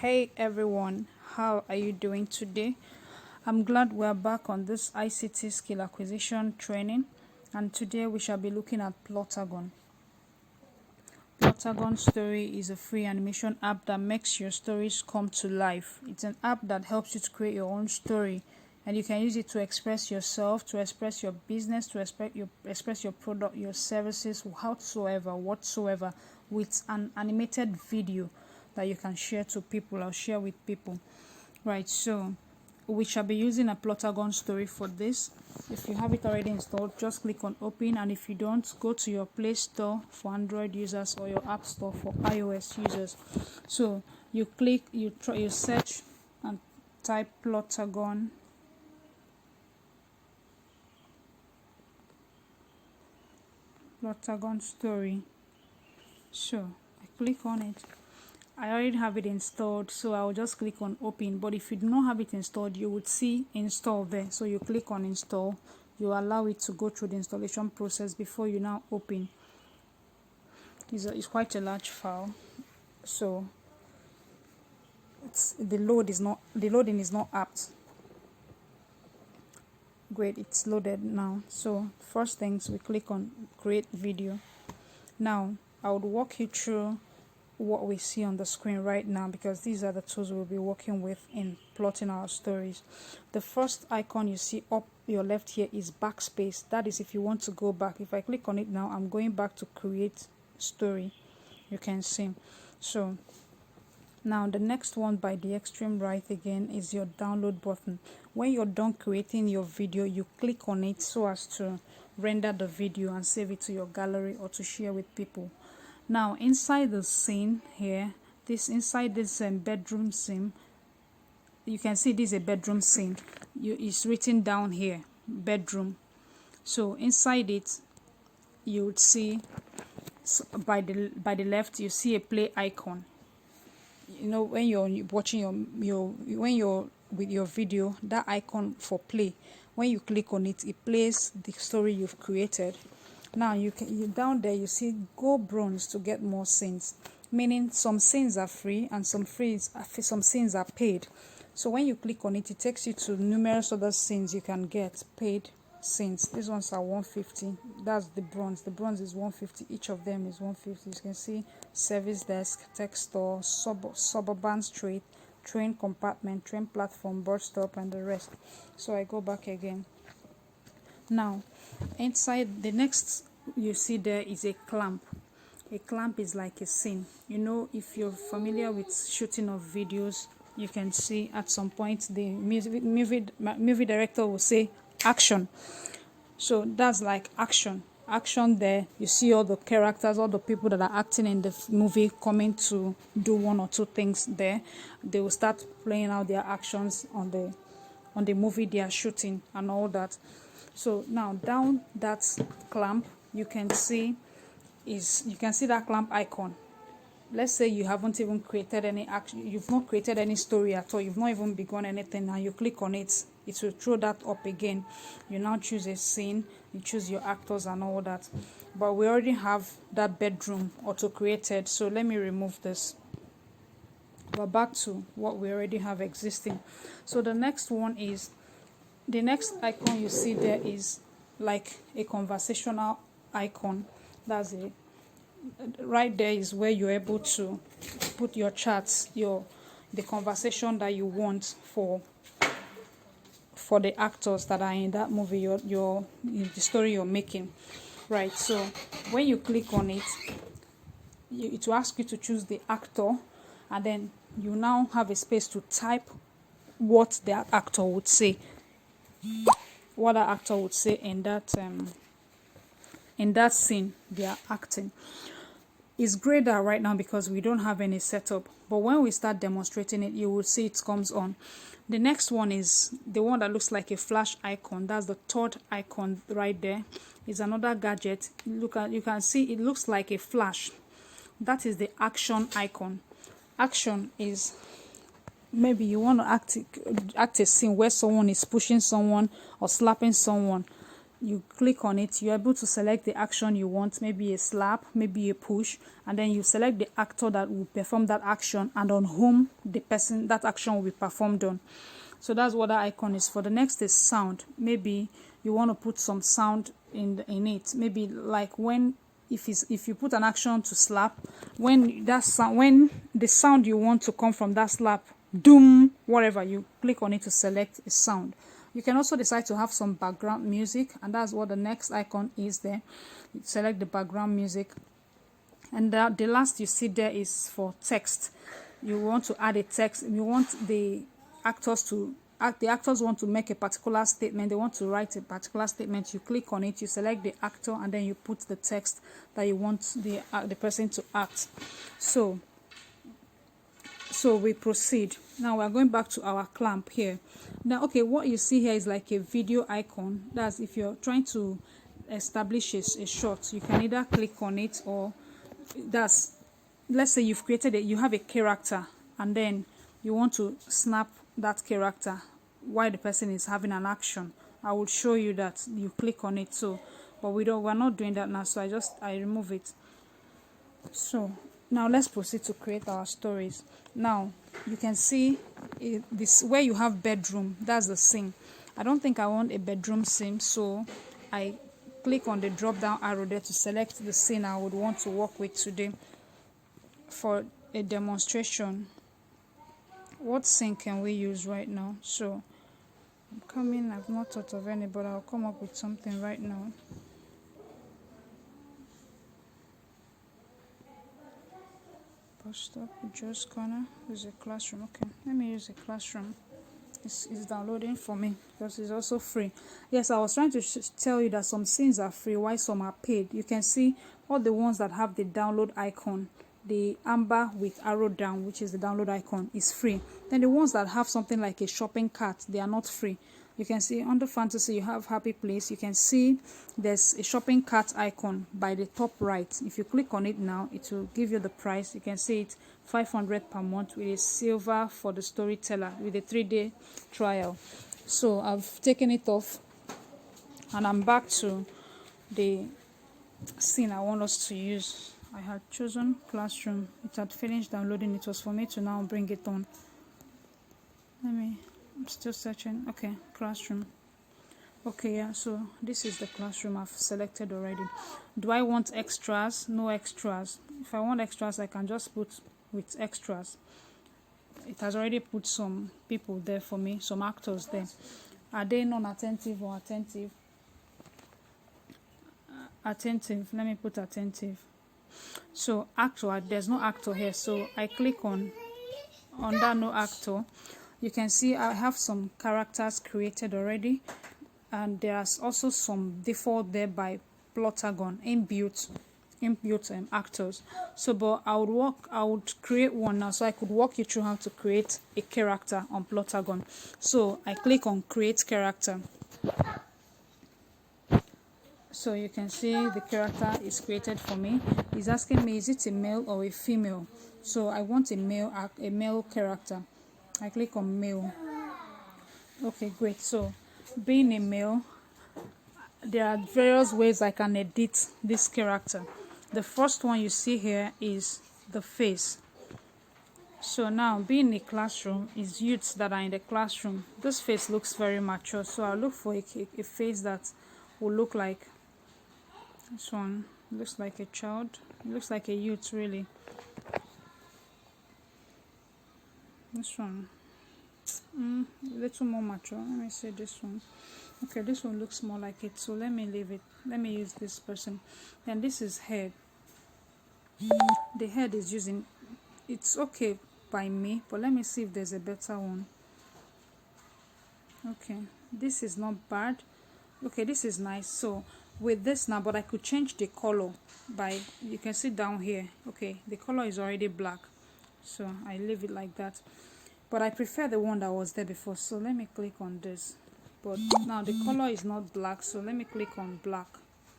Hey everyone, how are you doing today? I'm glad we're back on this ICT skill acquisition training, and today we shall be looking at Plotagon. Plotagon Story is a free animation app that makes your stories come to life. It's an app that helps you to create your own story, and you can use it to express yourself, to express your business, to express your product, your services, whatsoever, with an animated video that you can share to people or share with people. Right, so we shall be using a Plotagon story for this. If you have it already installed, just click on open, and if you don't, go to your Play Store for Android users or your App Store for iOS users. So you search and type Plotagon. Plotagon story. So I click on it. I already have it installed, so I'll just click on open. But if you do not have it installed, you would see install there. So you click on install, you allow it to go through the installation process before you now open. It's quite a large file, so the loading is not apt. Great, it's loaded now. So first things, we click on create video. Now I would walk you through what we see on the screen right now, because these are the tools we'll be working with in plotting our stories. The first icon you see up your left here is backspace. That is if you want to go back. If I click on it now, I'm going back to create story. You can see. So now the next one by the extreme right again is your download button. When you're done creating your video, you click on it so as to render the video and save it to your gallery or to share with people. Now inside the scene here, inside this bedroom scene, you can see this is a bedroom scene. It's written down here, bedroom. So inside it, you would see by the left, you see a play icon. You know, when you're watching when you're with your video, that icon for play, when you click on it, it plays the story you've created. Now you down there you see go bronze to get more scenes, meaning some scenes are free and some scenes are paid. So when you click on it, it takes you to numerous other scenes you can get, paid scenes. These ones are 150. That's the bronze. The bronze is 150. Each of them is 150. You can see service desk, tech store, suburban street, train compartment, train platform, bus stop, and the rest. So I go back again. Now inside, the next you see there is a clamp. A clamp is like a scene. You know, if you're familiar with shooting of videos, you can see at some point the movie director will say action. So that's like action there. You see all the characters, all the people that are acting in the movie coming to do one or two things there. They will start playing out their actions on the movie they are shooting and all that. So now down that clamp, you can see that clamp icon. Let's say you haven't even created any action, you've not created any story at all, you've not even begun anything, and you click on it, it will throw that up again. You now choose a scene, you choose your actors and all that. But we already have that bedroom auto created, so let me remove this. We're back to what we already have existing. So the next icon you see there is like a conversational icon. That's it. Right there is where you're able to put your chats, the conversation that you want for the actors that are in that movie, the story you're making. Right. So when you click on it, it will ask you to choose the actor, and then you now have a space to type what the actor would say. What an actor would say in that scene they are acting. It's great that right now because we don't have any setup, but when we start demonstrating it, you will see it comes on. The next one is the one that looks like a flash icon. That's the third icon right there. It's another gadget. You can see it looks like a flash. That is the action icon. Action is maybe you want to act a scene where someone is pushing someone or slapping someone. you click on it, you're able to select the action you want, maybe a slap, maybe a push, and then you select the actor that will perform that action and on whom the person that action will be performed on. So that's what that icon is for. The next is sound. Maybe you want to put some sound in it. Maybe like when if you put an action to slap, when that sound, when the sound you want to come from that slap, doom, whatever, you click on it to select a sound. You can also decide to have some background music, and that's what the next icon is there. You select the background music, and the last you see there is for text. You want to add a text. You want the actors to act. The actors want to make a particular statement. They want to write a particular statement. You click on it. You select the actor, and then you put the text that you want the person to act. So we proceed. Now we are going back to our clamp here. Now, okay, what you see here is like a video icon. That's if you're trying to establish a shot, you can either click on it, or that's, let's say you've created it, you have a character, and then you want to snap that character while the person is having an action. I will show you that. You click on it. So, but we're not doing that now, so I remove it. So now let's proceed to create our stories. Now you can see this where you have bedroom, that's the scene. I don't think I want a bedroom scene, so I click on the drop down arrow there to select the scene I would want to work with today for a demonstration. What scene can we use right now? So I'm coming, I've not thought of any, but I'll come up with something right now. Stop, Joe's corner is a classroom. Okay, let me use a classroom. It's downloading for me because it's also free. Yes, I was trying to tell you that some scenes are free while some are paid. You can see all the ones that have the download icon, the amber with arrow down, which is the download icon, is free. Then the ones that have something like a shopping cart, they are not free. You can see under fantasy you have happy place. You can see there's a shopping cart icon by the top right. If you click on it now, it will give you the price. You can see it's 500 per month with a silver for the storyteller with a 3-day trial. So I've taken it off and I'm back to the scene I want us to use. I had chosen classroom. It had finished downloading. It was for me to now bring it on. I'm still searching. Okay, classroom. Okay, yeah, so this is the classroom I've selected already. Do I want extras? No extras. If I want extras, I can just put with extras. It has already put some people there for me, some actors there. Are they non-attentive or attentive? Attentive. Let me put attentive. So actor, there's no actor here, so I click on that no actor. You can see I have some characters created already, and there's also some default there by Plotagon, inbuilt actors. So but I would create one now, so I could walk you through how to create a character on Plotagon. So I click on create character. So you can see the character is created for me. It's asking me, is it a male or a female? So I want a male character. I click on male. Okay, great. So being a male, there are various ways I can edit this character. The first one you see here is the face. So now, being a classroom is youths that are in the classroom. This face looks very mature, so I'll look for a face that will look like this one. Looks like a child. It looks like a youth, really. This one, a little more mature. Let me see this one. Okay, this one looks more like it, so let me leave it. Let me use this person. Then this is head. The head is using, it's okay by me, but let me see if there's a better one. Okay, this is not bad. Okay, this is nice. So with this now, but I could change the color by, you can see down here. Okay, the color is already black, so I leave it like that. But I prefer the one that was there before, so let me click on this. But now the color is not black, so let me click on black.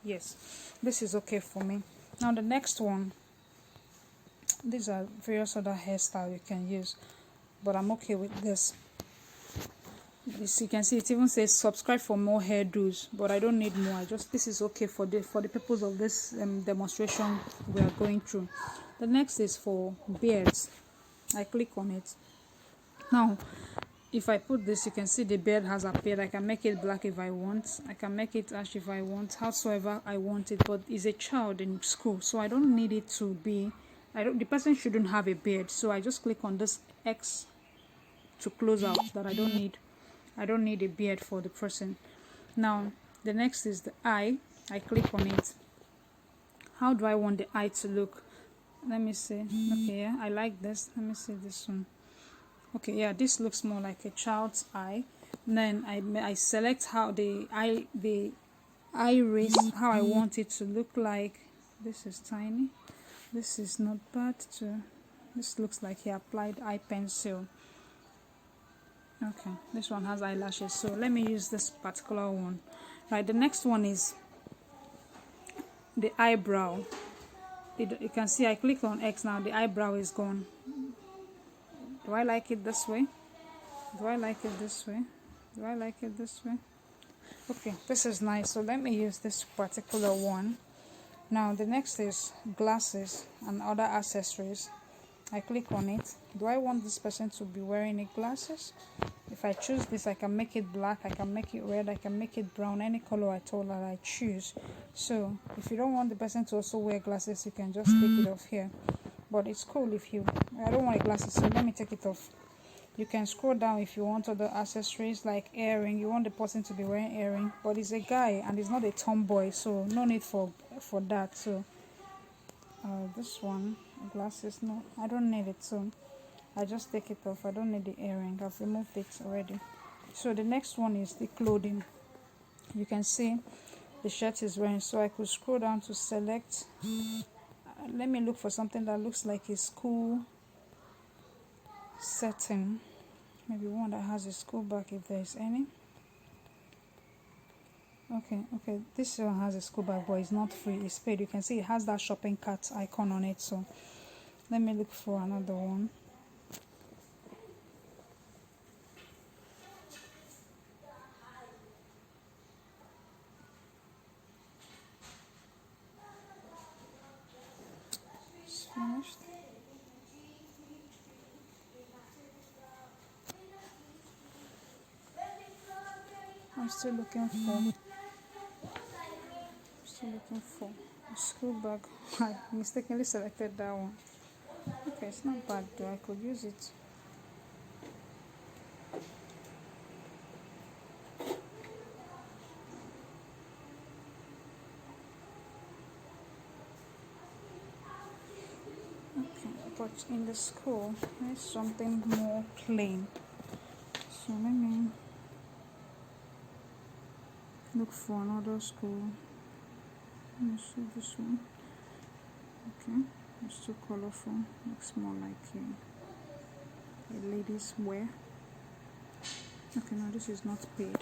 Yes, this is okay for me. Now the next one, these are various other hairstyles you can use, but I'm okay with this. This, you can see it even says subscribe for more hairdos, but I don't need more. I just, this is okay for the purpose of this demonstration we are going through. The next is for beards. I click on it. Now if I put this, you can see the beard has appeared. I can make it black if I want, I can make it ash if I want, howsoever I want it. But it's a child in school, so I don't need it to be, the person shouldn't have a beard, so I just click on this X to close out that I don't need a beard for the person. Now the next is the eye. I click on it. How do I want the eye to look? Let me see. Okay, yeah, I like this. Let me see this one. Okay, yeah, this looks more like a child's eye. Then I select how the iris, how I want it to look like. This is tiny. This is not bad too. This looks like he applied eye pencil. Okay, this one has eyelashes, so let me use this particular one. Right, the next one is the eyebrow. You can see I click on X now, the eyebrow is gone. Do I like it this way? Do I like it this way? Do I like it this way? Okay, this is nice, so let me use this particular one. Now the next is glasses and other accessories. I click on it. Do I want this person to be wearing any glasses? If I choose this, I can make it black, I can make it red, I can make it brown, any color at all that I choose. So if you don't want the person to also wear glasses, you can just take it off here. But it's cool if you, I don't want glasses, so let me take it off. You can scroll down if you want other accessories like earring. You want the person to be wearing earring, but he's a guy and he's not a tomboy, so no need for that. So this one, glasses, no, I don't need it, so I just take it off. I don't need the earring, I've removed it already. So the next one is the clothing. You can see the shirt is wearing, so I could scroll down to select. Let me look for something that looks like a school setting, maybe one that has a school bag if there is any. Okay, this one has a school bag, but it's not free, it's paid. You can see it has that shopping cart icon on it, so let me look for another one. It's finished. I'm still looking for a school bag. I mistakenly selected that one. Okay, it's not bad though, I could use it. Okay, but in the school, there's something more plain. So let me look for another school. Let me see this one. Okay, it's too colorful. Looks more like a ladies' wear. Okay, no, this is not paid.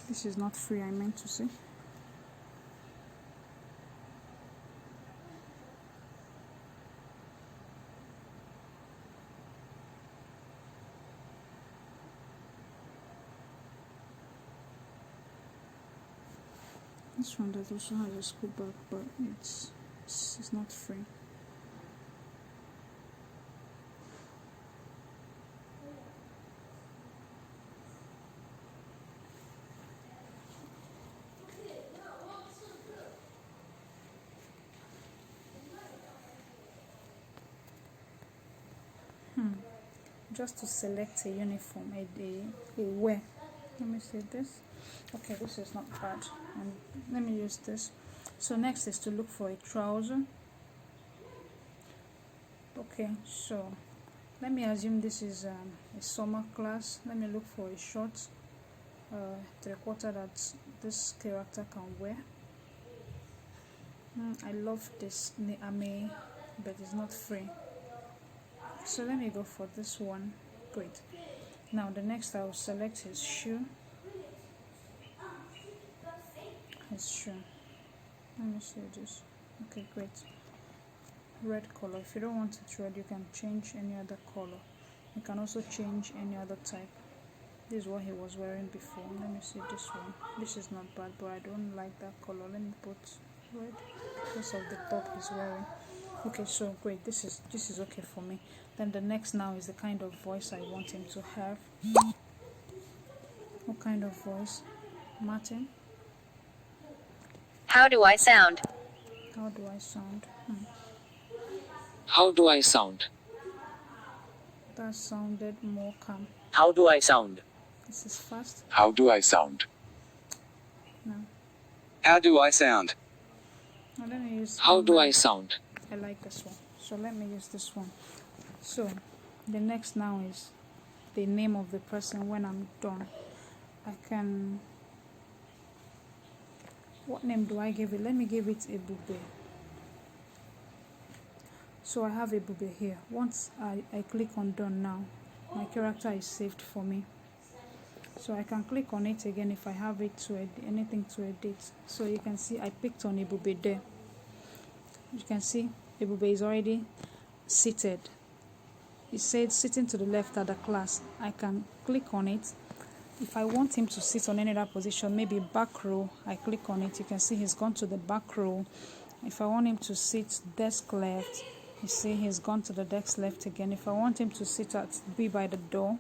This is not free, I meant to say. This one that also has a school bag, but it's not free. Just to select a uniform, a wear. Let me see this. Okay, this is not bad, and let me use this. So next is to look for a trouser. Okay, so let me assume this is a summer class. Let me look for a short 3/4 that this character can wear. I love this Niame, but it's not free, so let me go for this one. Great. Now the next I will select his shoe. Let me see this. Okay, great. Red color. If you don't want it red, you can change any other color. You can also change any other type. This is what he was wearing before. Let me see this one. This is not bad, but I don't like that color. Let me put red because of the top he's wearing. Okay, so great. This is okay for me. Then the next now is the kind of voice I want him to have. What kind of voice? Martin? How do I sound? How do I sound? How do I sound? That sounded more calm. How do I sound? This is fast. How do I sound? No. How do I sound? Now let me use. How do I sound? I like this one. So let me use this one. So the next now is the name of the person. When I'm done, I can. What name do I give it? Let me give it Ebube. So I have Ebube here. Once I click on done now, my character is saved for me. So I can click on it again if I have it to anything to edit. So you can see I picked on Ebube there. You can see Ebube is already seated. It said sitting to the left at the class. I can click on it. If I want him to sit on any other position, maybe back row, I click on it. You can see he's gone to the back row. If I want him to sit desk left, you see he's gone to the desk left again. If I want him to be by the door,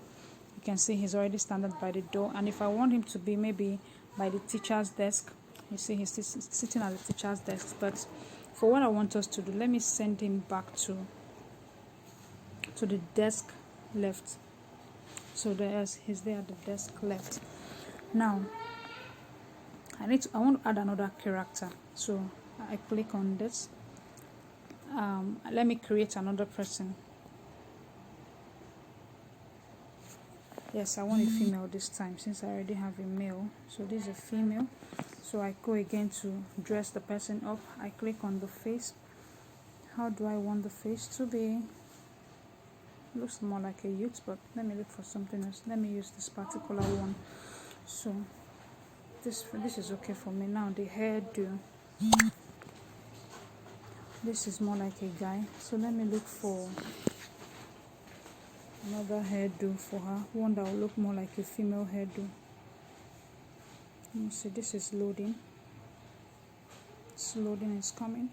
you can see he's already standing by the door. And if I want him to be maybe by the teacher's desk, you see he's sitting at the teacher's desk. But for what I want us to do, let me send him back to the desk left. So he's there at the desk left. Now I want to add another character. So I click on this. Let me create another person. Yes, I want a female this time since I already have a male. So this is a female. So I go again to dress the person up. I click on the face. How do I want the face to be? Looks more like a youth, but let me look for something else. Let me use this particular one. So this is okay for me. Now the hairdo. This is more like a guy. So let me look for another hairdo for her. One that will look more like a female hairdo. Let me see. This is loading. It's loading. It's coming.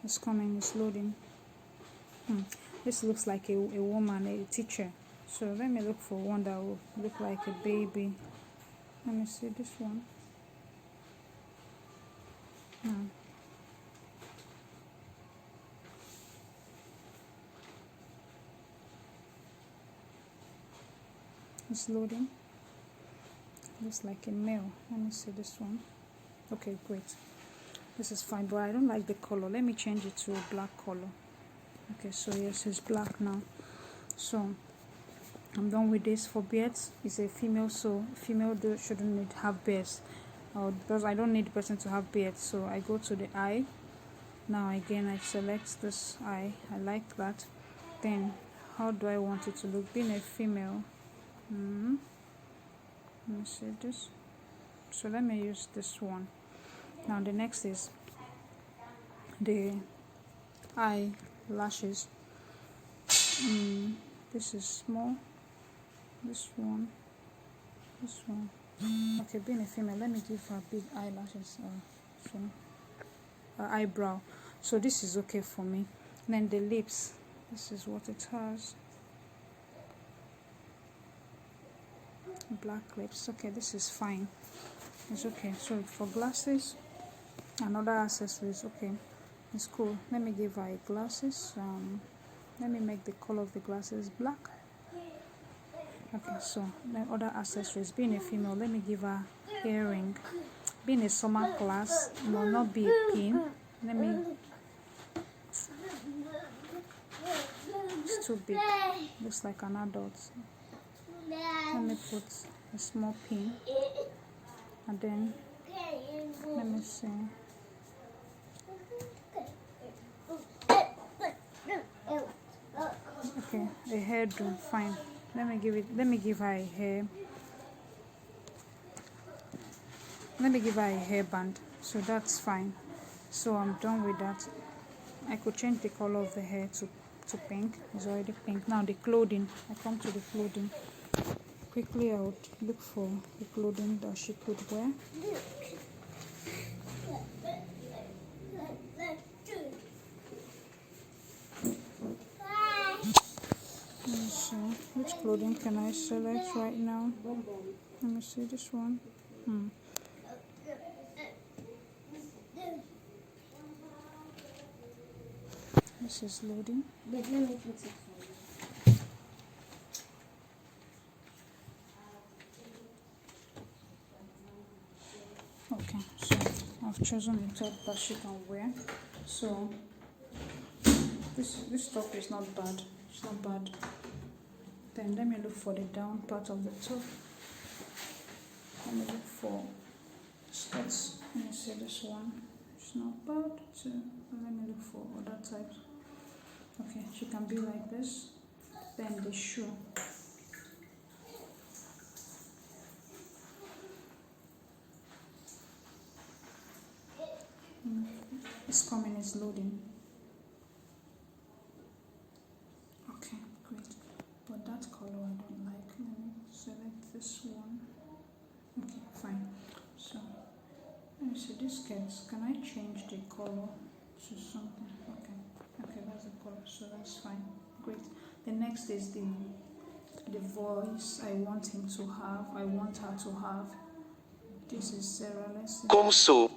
It's coming, it's loading. This looks like a woman, a teacher. So let me look for one that will look like a baby. Let me see this one. It's loading. Looks like a male. Let me see this one. Okay, great. This is fine, but I don't like the color. Let me change it to a black color. Okay, so yes, it's black now. So I'm done with this. For beards, it's a female, so female shouldn't have beards, because I don't need the person to have beards. So I go to the eye. Now again, I select this eye. I like that. Then how do I want it to look? Being a female, let me see this. So let me use this one. Now the next is the eyelashes. This is small. This one. Okay, being a female, let me give her big eyelashes. Eyebrow. So this is okay for me. Then the lips. This is what it has. Black lips. Okay, this is fine. It's okay. So for glasses and other accessories, okay, it's cool. Let me give her glasses. Let me make the color of the glasses black. Okay, so then other accessories. Being a female, let me give her earring. Being a summer class, it will not be a pin. Let me. It's too big. Looks like an adult. Let me put a small pin. And then let me see. Okay, a hairdo, fine. Let me give her a hair. Let me give her a hairband. So that's fine. So I'm done with that. I could change the color of the hair to pink. It's already pink. Now the clothing. I come to the clothing. Quickly I would look for the clothing that she could wear. So which clothing can I select right now? Let me see this one. This is loading. Okay, so I've chosen the top that she can wear. So this top is not bad. It's not bad. Then let me look for the down part of the top. Let me look for skirts. Let me see this one. It's not bad. So let me look for other types. Okay, she can be like this. Then the shoe. It's coming, it's loading. Okay, great. But that color I don't like. Let me select this one. Okay, fine. So let me see these skirts. Can I change the color to something? Okay, that's the color, so that's fine. Great. The next is the voice I want him to have. I want her to have. This is Sarah. Let's see. Como sou?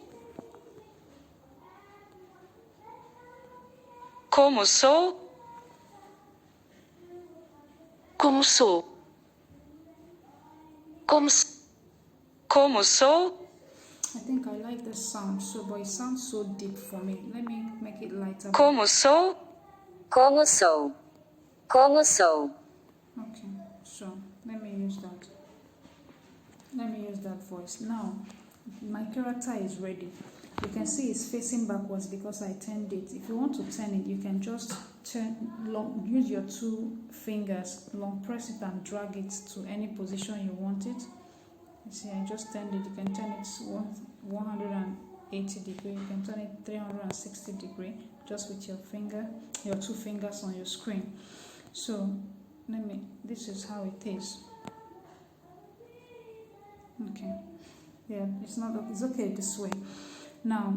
Como sou? Como sou? Como sou? I think I like the sound, but it sounds so deep for me. Let me make it lighter. Como sou? Como sou? Como sou? Okay, so let me use that. Let me use that voice. Now, my character is ready. You can see it's facing backwards because I turned it. If you want to turn it, you can just use your two fingers, long press it and drag it to any position you want it. You see, I just turned it. You can turn it 180 degree. You can turn it 360 degree just with your two fingers on your screen. So, this is how it is. Okay. Yeah, it's okay this way. Now,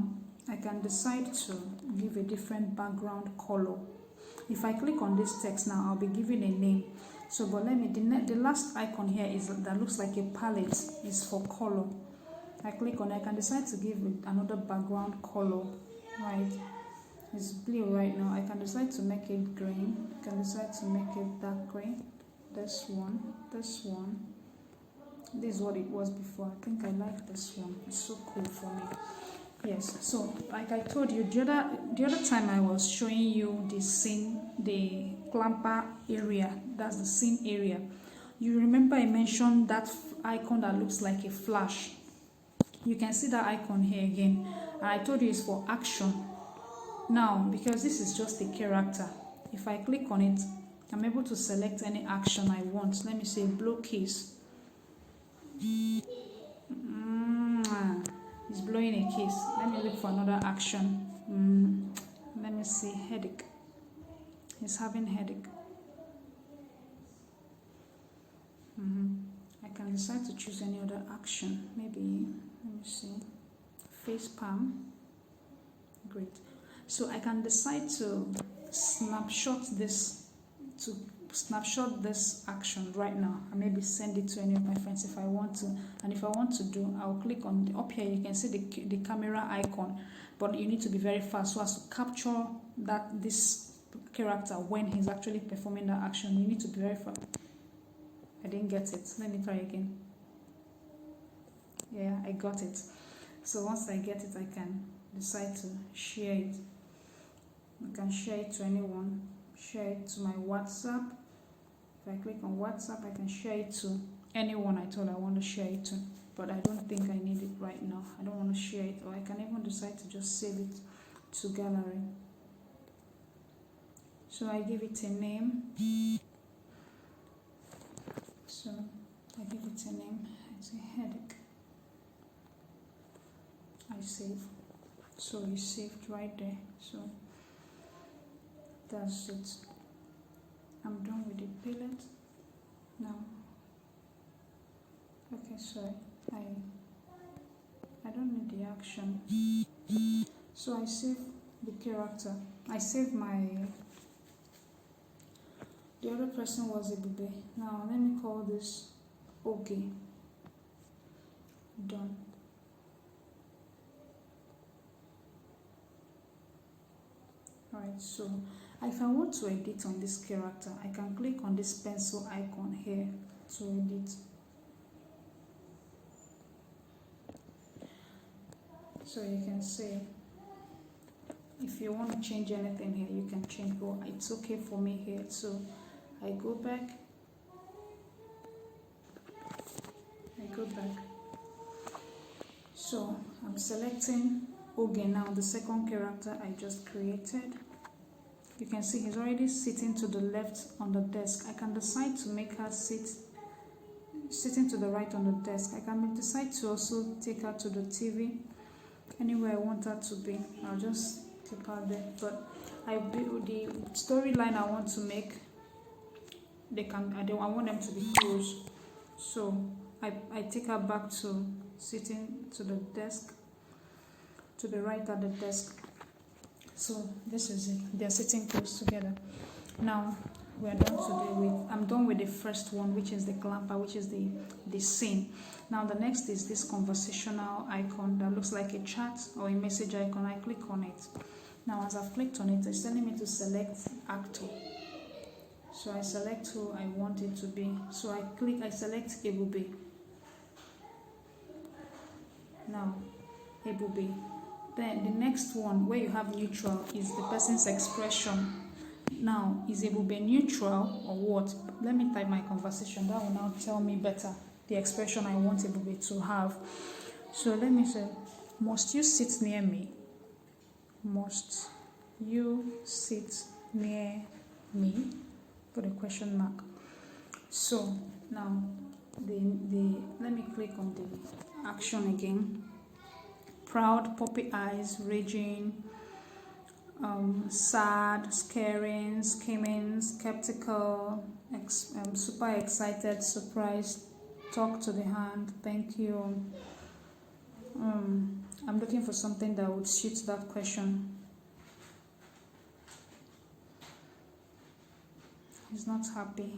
I can decide to give a different background color. If I click on this text now, I'll be giving a name. So, but the last icon here that looks like a palette is for color. I click on it, I can decide to give it another background color, right? It's blue right now. I can decide to make it green. I can decide to make it dark green. This one. This is what it was before. I think I like this one. It's so cool for me. Yes, so like I told you, the other time I was showing you the scene, the clamper area, that's the scene area. You remember I mentioned that icon that looks like a flash. You can see that icon here again. And I told you it's for action. Now, because this is just a character, if I click on it, I'm able to select any action I want. Let me say blow kiss. He's blowing a kiss. Let me look for another action. Let me see, headache. He's having headache. I can decide to choose any other action. Maybe, let me see, face palm. Great. So I can decide to snapshot this action right now and maybe send it to any of my friends if I want to. And if I want to do, I'll click on up here. You can see the camera icon, but you need to be very fast so as to capture this character when he's actually performing that action. You need to be very fast. I didn't get it. Let me try again. Yeah, I got it. So once I get it, I can decide to share it. I can share it to anyone. Share it to my WhatsApp. If I click on WhatsApp, I can share it to anyone I told I want to share it to. But I don't think I need it right now. I don't want to share it. Or I can even decide to just save it to gallery. So I give it a name. So I give it a name. I say headache. I save. So it's saved right there. So that's it. I'm done with the palette now. Okay, sorry, I don't need the action. So I save the character. I save the other person was Ebube. Now let me call this okay. Done. Alright, so if I want to edit on this character, I can click on this pencil icon here to edit. So you can say, if you want to change anything here, you can change. But it's okay for me here. So I go back. So I'm selecting Oge now, the second character I just created. You can see he's already sitting to the left on the desk. I can decide to make her sitting to the right on the desk. I can decide to also take her to the TV, anywhere I want her to be. I'll just keep her there. But the storyline I want to make, I want them to be close. So I take her back to sitting to the desk, to the right at the desk. So this is it. They're sitting close together. Now we're done today with. I'm done with the first one, which is the clamper, which is the scene. Now the next is this conversational icon that looks like a chat or a message icon. I click on it. Now as I've clicked on it, it's telling me to select actor. So I select who I want it to be. So I select Ebube. Now Ebube. Then the next one where you have neutral is the person's expression. Now, is Ebube neutral or what? Let me type my conversation. That will now tell me better the expression I want Ebube to have. So let me say, must you sit near me? Must you sit near me? Put a question mark. So now let me click on the action again. Proud, puppy eyes, raging, sad, scaring, scheming, skeptical, super excited, surprised, talk to the hand, thank you. I'm looking for something that would suit that question. He's not happy.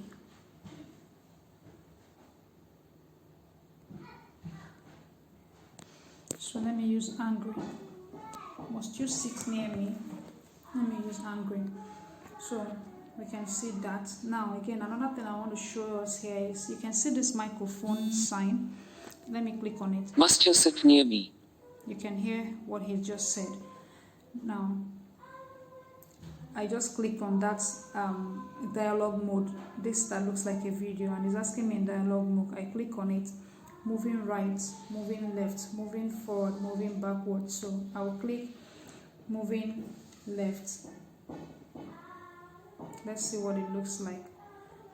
So let me use angry. Must you sit near me? Let me use angry. So we can see that. Now again, another thing I want to show us here is you can see this microphone sign. Let me click on it. Must you sit near me? You can hear what he just said. Now I just clicked on that dialogue mode. This that looks like a video and it's asking me in dialogue mode. I click on it. Moving right, moving left, moving forward, moving backward. So I will click moving left. Let's see what it looks like.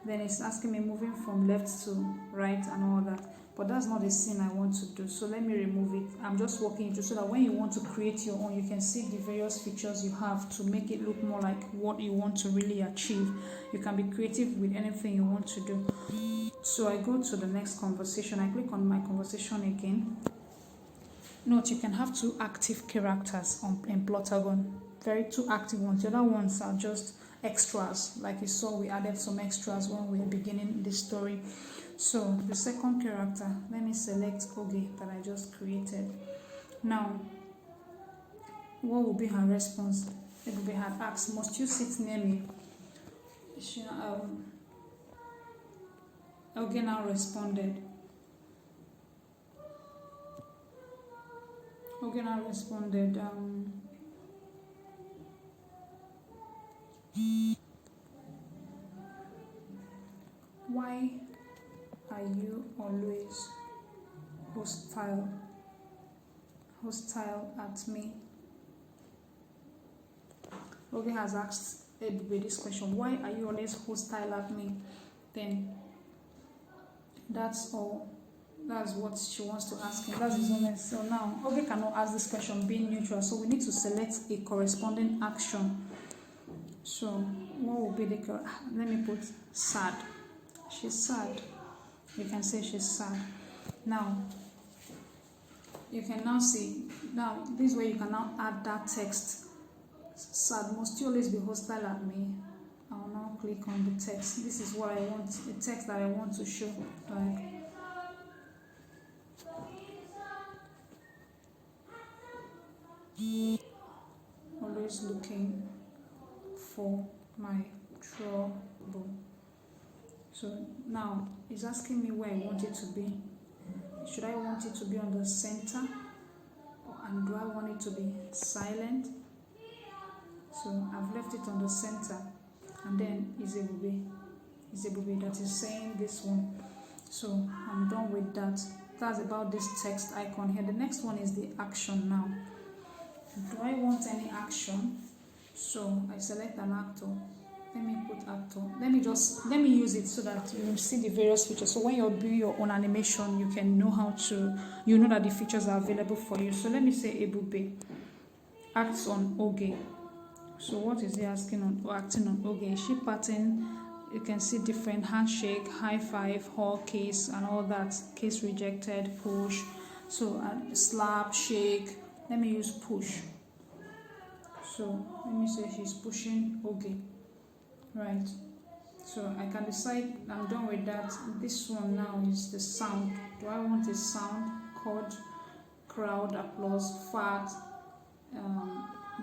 Then it's asking me moving from left to right and all that. But that's not the scene I want to do. So let me remove it. I'm just walking you through so that when you want to create your own, you can see the various features you have to make it look more like what you want to really achieve. You can be creative with anything you want to do. So I go to the next conversation. I click on my conversation again. Note you can have two active characters in Plotagon. Two active ones. The other ones are just extras. Like you saw, we added some extras when we were beginning the story. So the second character, let me select Oge that I just created. Now, what will be her response? It will be her asked, must you sit near me? Oge now responded. Why are you always hostile at me? Oge has asked Ebube this question. Why are you always hostile at me? Then that's all That's what she wants to ask him. That's his own. So now, Oge cannot ask this question being neutral. So we need to select a corresponding action. So what will be the? Let me put sad. She's sad. You can say she's sad. Now, you can now see. Now this way you can now add that text. Sad. Must you always be hostile at me? I will now click on the text. This is what I want. The text that I want to show. Like. Always looking for my trouble. So now it's asking me where I want it to be. Should I want it to be on the center, and do I want it to be silent? So I've left it on the center, and then Izebube that is saying this one. So I'm done with that. That's about this text icon here. The next one is the action now. Do I want any action? So I select an actor. Let me put actor. Let me use it so that you see the various features. So when you're doing your own animation, you can know you know that the features are available for you. So let me say Ebube acts on Oge. So what is he asking on or acting on Oge? Is she patting? You can see different handshake, high five, hug, kiss, and all that. Kiss rejected, push. So slap, shake. Let me use push. So let me say she's pushing Oge. Right. So I can decide. I'm done with that. This one now is the sound. Do I want a sound, chord, crowd, applause, fart,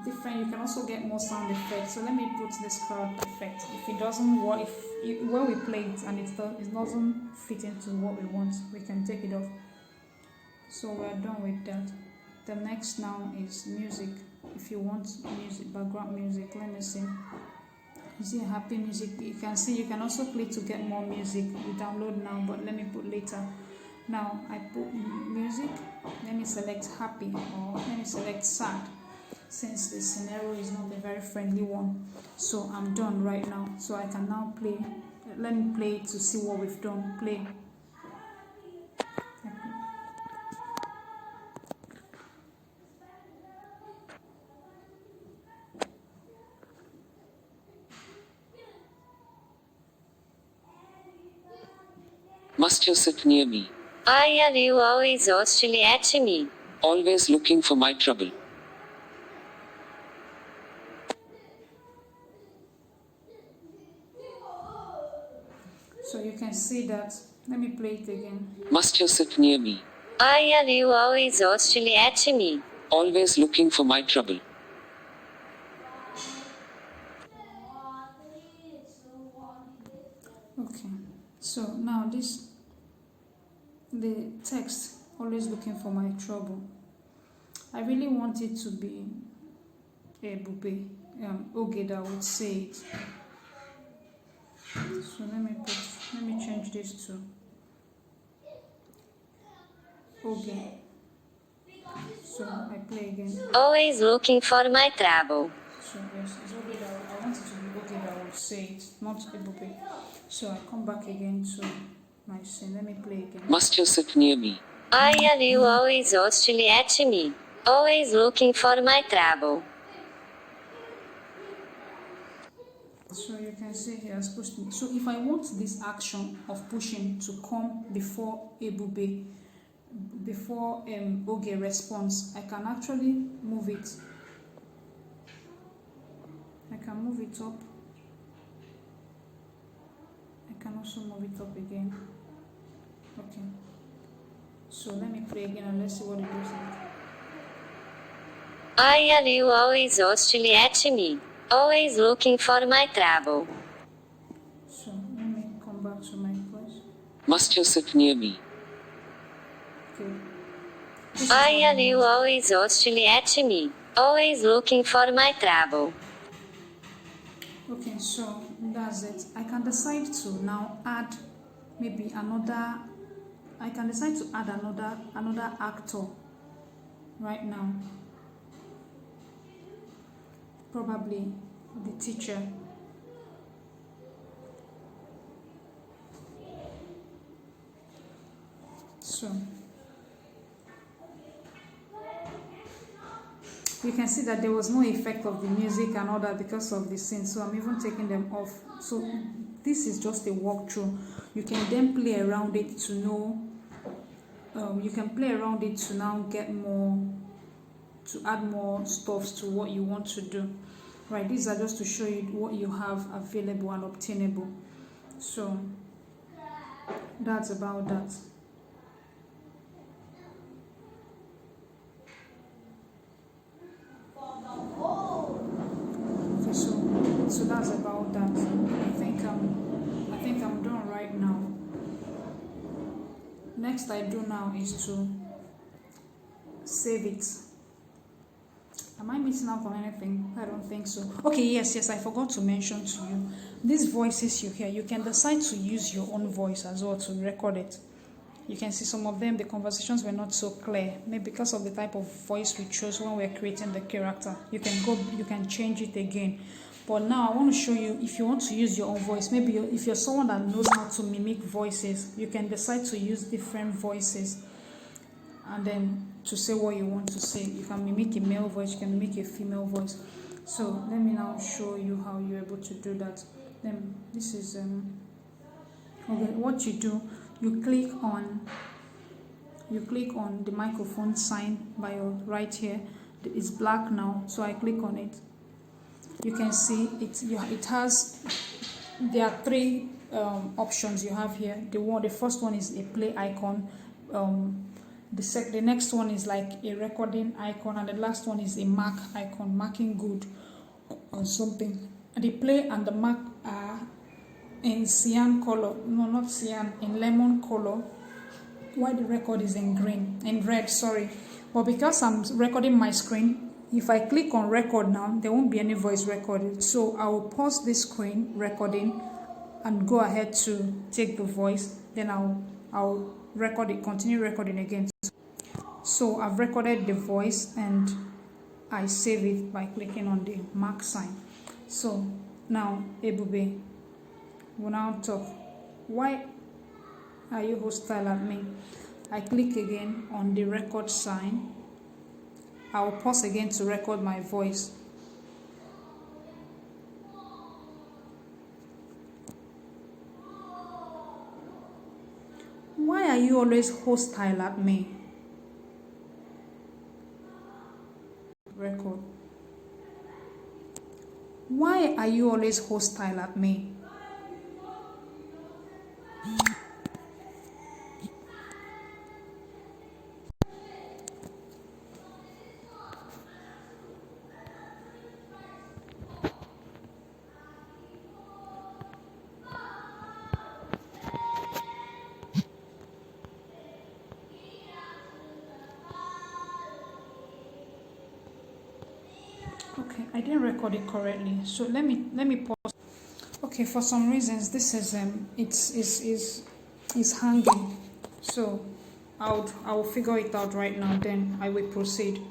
different? You can also get more sound effects. So let me put this crowd effect. If it doesn't work, when we play it and it doesn't fit into what we want, we can take it off. So we're done with that. The next now is music. If you want music, background music, let me see. You see happy music. You can see you can also click to get more music. You download now, but let me put later. Now I put music. Let me select happy or let me select sad, since the scenario is not a very friendly one. So I'm done right now. So I can now play. Let me play to see what we've done. Play. Must you sit near me? Why are you always hostile at me? Always looking for my trouble. So you can see that. Let me play it again. Must you sit near me? Why are you always hostile at me? Always looking for my trouble. Okay. So now the text, always looking for my trouble. I really want it to be Ebube, Oge that would say it. So let me change this to Oge. So I play again. Always looking for my trouble. So yes, it's Oge that I want it to be Oge that would say it, not Ebube. So I come back again to my scene. Let me play again. Must you sit near me? Why are you always hostile at me? Always looking for my trouble. So you can see he has pushed me. So if I want this action of pushing to come before Ebube, before Oge responds, I can actually move it. I can move it up. I can also move it up again. Okay. So let me play again and let's see what it looks like. Why are you always hostile at me? Always looking for my trouble. So let me come back to my place. Must you sit near me? Okay. Why are you always hostile at me? Always looking for my trouble. Okay, so that's it. I can decide to now add maybe another. I can decide to add another actor right now. Probably the teacher. So you can see that there was no effect of the music and all that because of the scene, so I'm even taking them off. So this is just a walkthrough. You can then play around it to know, you can play around it to now get more, to add more stuff to what you want to do. Right, these are just to show you what you have available and obtainable. So that's about that. Okay, so that's about that. I think I'm done right now. Next I do now is to save it. Am I missing out on anything? I don't think so. Okay, yes, I forgot to mention to you. These voices you hear, you can decide to use your own voice as well to record it. You can see some of them, the conversations were not so clear. Maybe because of the type of voice we chose when we're creating the character. You can change it again. But now I want to show you, if you want to use your own voice, maybe if you're someone that knows how to mimic voices, you can decide to use different voices and then to say what you want to say. You can mimic a male voice, you can mimic a female voice. So let me now show you how you're able to do that. Then this is okay, what you do, you click on the microphone sign by your right here. It's black now, so I click on it. You can see it has, there are three options you have here. The first one is a play icon. The next one is like a recording icon, and the last one is a mark icon, marking good or something. The play and the mark are in cyan color, no, not cyan, in lemon color, while the record is in red, sorry. But because I'm recording my screen, if I click on record now, there won't be any voice recorded. So I will pause this screen recording and go ahead to take the voice. Then I'll record it, continue recording again. So I've recorded the voice and I save it by clicking on the mark sign. So now Ebube will now talk. Why are you hostile at me? I click again on the record sign. I will pause again to record my voice. Why are you always hostile at me? Record. Why are you always hostile at me? Okay, I didn't record it correctly, so let me pause. Okay, for some reasons this is it's hanging, so I'll figure it out right now, then I will proceed.